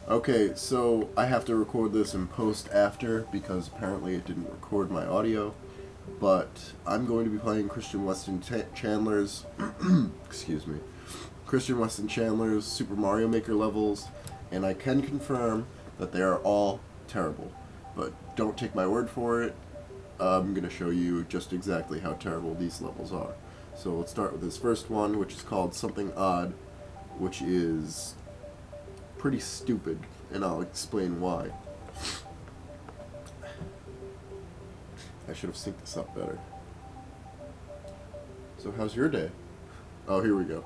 Okay, so I have to record this in post after because apparently it didn't record my audio. But I'm going to be playing Christian Weston Chandler's, excuse me, Christian Weston Chandler's Super Mario Maker levels, and I can confirm that they are all terrible. But don't take my word for it. I'm going to show you just exactly how terrible these levels are. So let's start with this first one, which is called Something Odd, which is pretty stupid, and I'll explain why. I should have synced this up better. So how's your day? Oh, here we go.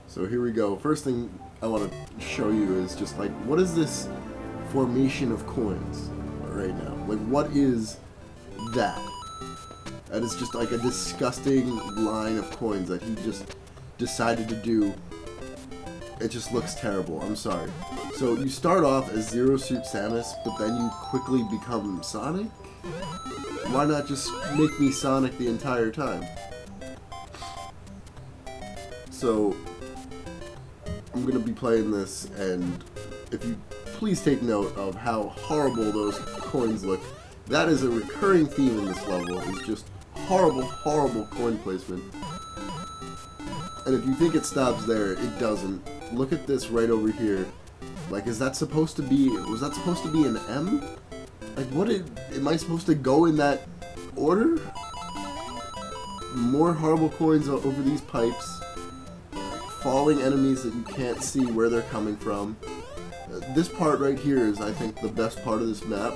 So here we go. First thing I want to show you is just like, what is this formation of coins right now? Like, what is that? That is just like a disgusting line of coins that he just decided to do. It just looks terrible. I'm sorry. So you start off as Zero Suit Samus, but then you quickly become Sonic? Why not just make me Sonic the entire time? So I'm going to be playing this, and if you please take note of how horrible those coins look. That is a recurring theme in this level, is just horrible, horrible coin placement. And if you think it stops there, it doesn't. Look at this right over here. Like, is that supposed to be, was that supposed to be an M? Like, am I supposed to go in that order? More horrible coins over these pipes. Falling enemies that you can't see where they're coming from. This part right here is, I think, the best part of this map.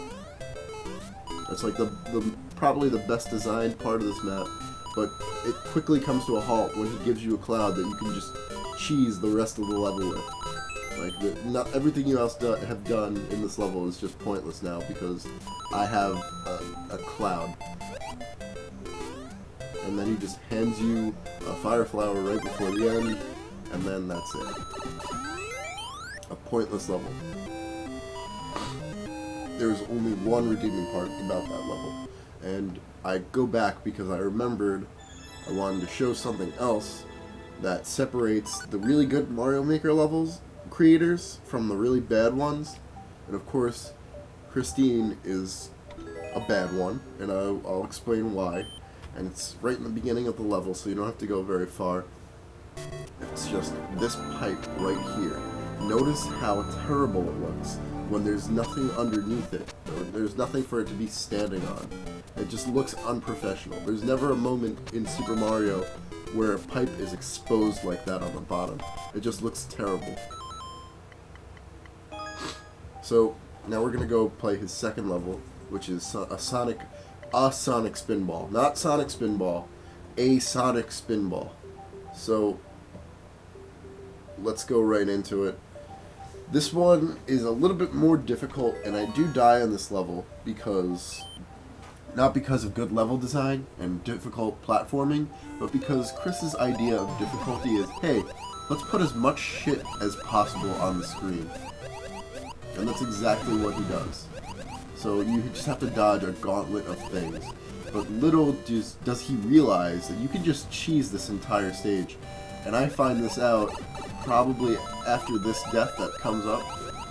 It's like probably the best designed part of this map, but it quickly comes to a halt when he gives you a cloud that you can just cheese the rest of the level with. Like, not everything you else have done in this level is just pointless now because I have a cloud. And then he just hands you a fire flower right before the end, and then that's it. A pointless level. There's only one redeeming part about that level. And I go back because I remembered I wanted to show something else that separates the really good Mario Maker levels creators from the really bad ones. And of course, Christine is a bad one, and I'll explain why. And it's right in the beginning of the level, so you don't have to go very far. It's just this pipe right here. Notice how terrible it looks when there's nothing underneath it. There's nothing for it to be standing on. It just looks unprofessional. There's never a moment in Super Mario where a pipe is exposed like that on the bottom. It just looks terrible. So now we're gonna go play his second level, which is a Sonic Spinball. Not Sonic Spinball, a Sonic Spinball. So let's go right into it. This one is a little bit more difficult, and I do die on this level because, not because of good level design and difficult platforming, but because Chris's idea of difficulty is, hey, let's put as much shit as possible on the screen. And that's exactly what he does. So you just have to dodge a gauntlet of things. But little does he realize that you can just cheese this entire stage. And I find this out probably after this death that comes up.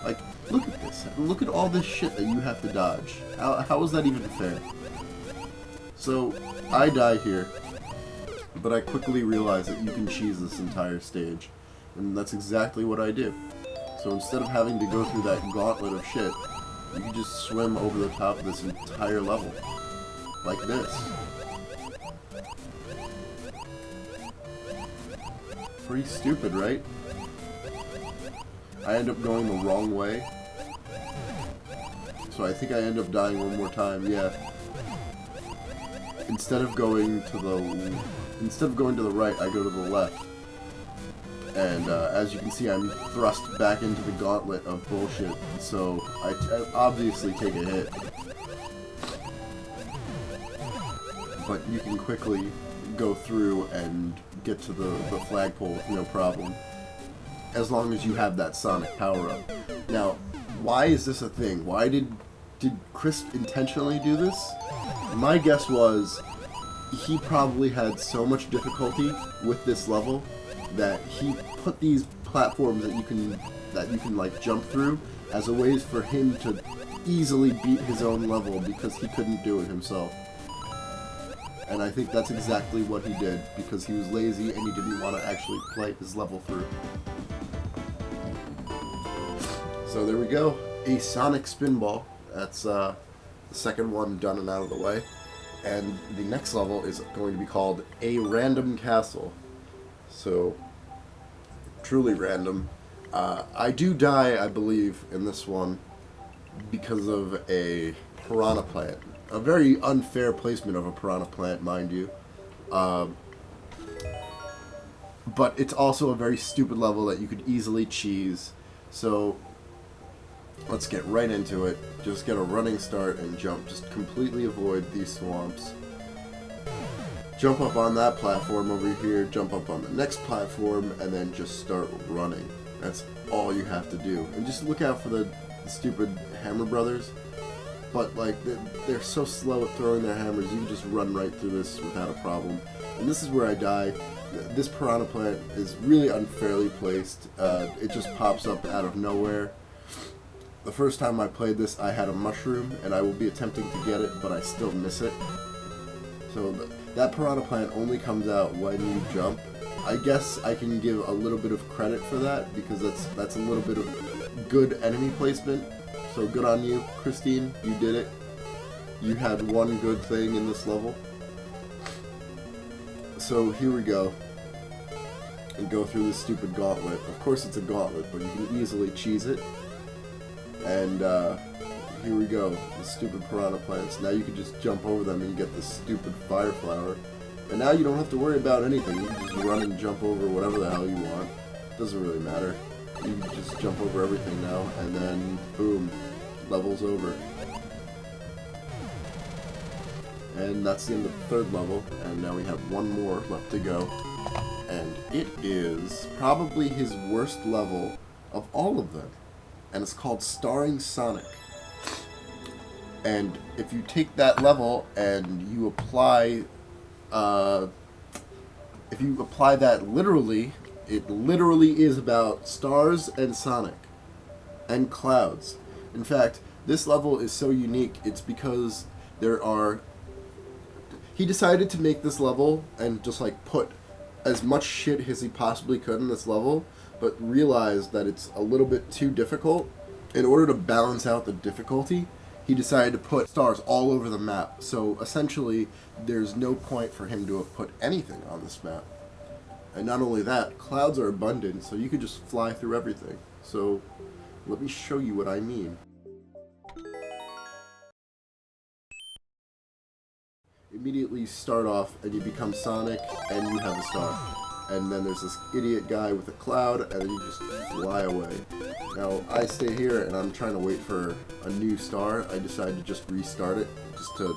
Like, look at this. Look at all this shit that you have to dodge. How is that even fair? So, I die here, but I quickly realize that you can cheese this entire stage. And that's exactly what I do. So instead of having to go through that gauntlet of shit, you can just swim over the top of this entire level. Like this. Pretty stupid, right? I end up going the wrong way. So I think I end up dying one more time, yeah. Instead of going to the right, I go to the left. And as you can see, I'm thrust back into the gauntlet of bullshit. So I obviously take a hit. But you can quickly go through and get to the flagpole with no problem, as long as you have that Sonic power-up. Now, why is this a thing? Why did Chris intentionally do this? My guess was he probably had so much difficulty with this level that he put these platforms that you can like jump through as a way for him to easily beat his own level because he couldn't do it himself. And I think that's exactly what he did, because he was lazy and he didn't want to actually play his level through. So there we go, a Sonic Spinball. That's the second one done and out of the way. And the next level is going to be called A Random Castle. So, truly random. I do die, I believe, in this one because of a piranha plant. A very unfair placement of a piranha plant, mind you. But it's also a very stupid level that you could easily cheese. So, let's get right into it. Just get a running start and jump. Just completely avoid these swamps. Jump up on that platform over here, jump up on the next platform, and then just start running. That's all you have to do. And just look out for the stupid Hammer Brothers. But, like, they're so slow at throwing their hammers, you can just run right through this without a problem. And this is where I die. This piranha plant is really unfairly placed. It just pops up out of nowhere. The first time I played this, I had a mushroom, and I will be attempting to get it, but I still miss it. So that piranha plant only comes out when you jump. I guess I can give a little bit of credit for that, because that's a little bit of good enemy placement. So good on you, Christine. You did it. You had one good thing in this level. So here we go. And go through this stupid gauntlet. Of course it's a gauntlet, but you can easily cheese it. And here we go, the stupid piranha plants. Now you can just jump over them and you get this stupid fire flower. And now you don't have to worry about anything. You can just run and jump over whatever the hell you want. Doesn't really matter. You can just jump over everything now, and then boom, level's over. And that's the end of the third level, and now we have one more left to go. And it is probably his worst level of all of them. And it's called Starring Sonic. And if you take that level and you apply, if you apply that literally, it literally is about stars and Sonic and clouds. In fact, this level is so unique, it's because he decided to make this level and just like put as much shit as he possibly could in this level, but realized that it's a little bit too difficult. In order to balance out the difficulty, he decided to put stars all over the map. So essentially, there's no point for him to have put anything on this map. And not only that, clouds are abundant, so you could just fly through everything. So let me show you what I mean. Immediately you start off and you become Sonic and you have a star. And then there's this idiot guy with a cloud, and then you just fly away. Now, I stay here, and I'm trying to wait for a new star. I decided to just restart it, just to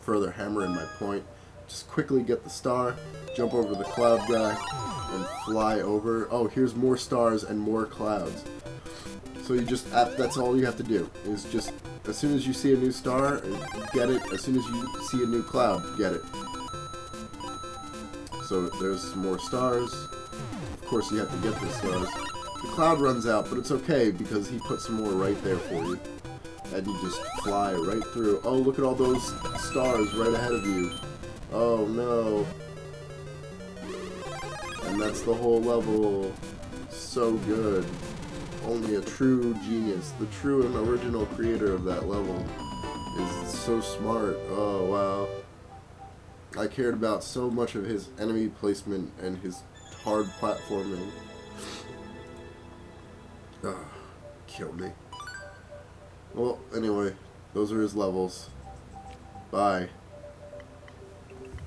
further hammer in my point. Just quickly get the star, jump over the cloud guy, and fly over. Oh, here's more stars and more clouds. So you just, that's all you have to do, is just, as soon as you see a new star, get it. As soon as you see a new cloud, get it. So there's some more stars. Of course you have to get the stars. The cloud runs out, but it's okay because he put some more right there for you. And you just fly right through. Oh, look at all those stars right ahead of you. Oh no. And that's the whole level. So good. Only a true genius, the true and original creator of that level, is so smart. Oh wow. I cared about so much of his enemy placement and his hard platforming. Kill me. Well, anyway, those are his levels. Bye.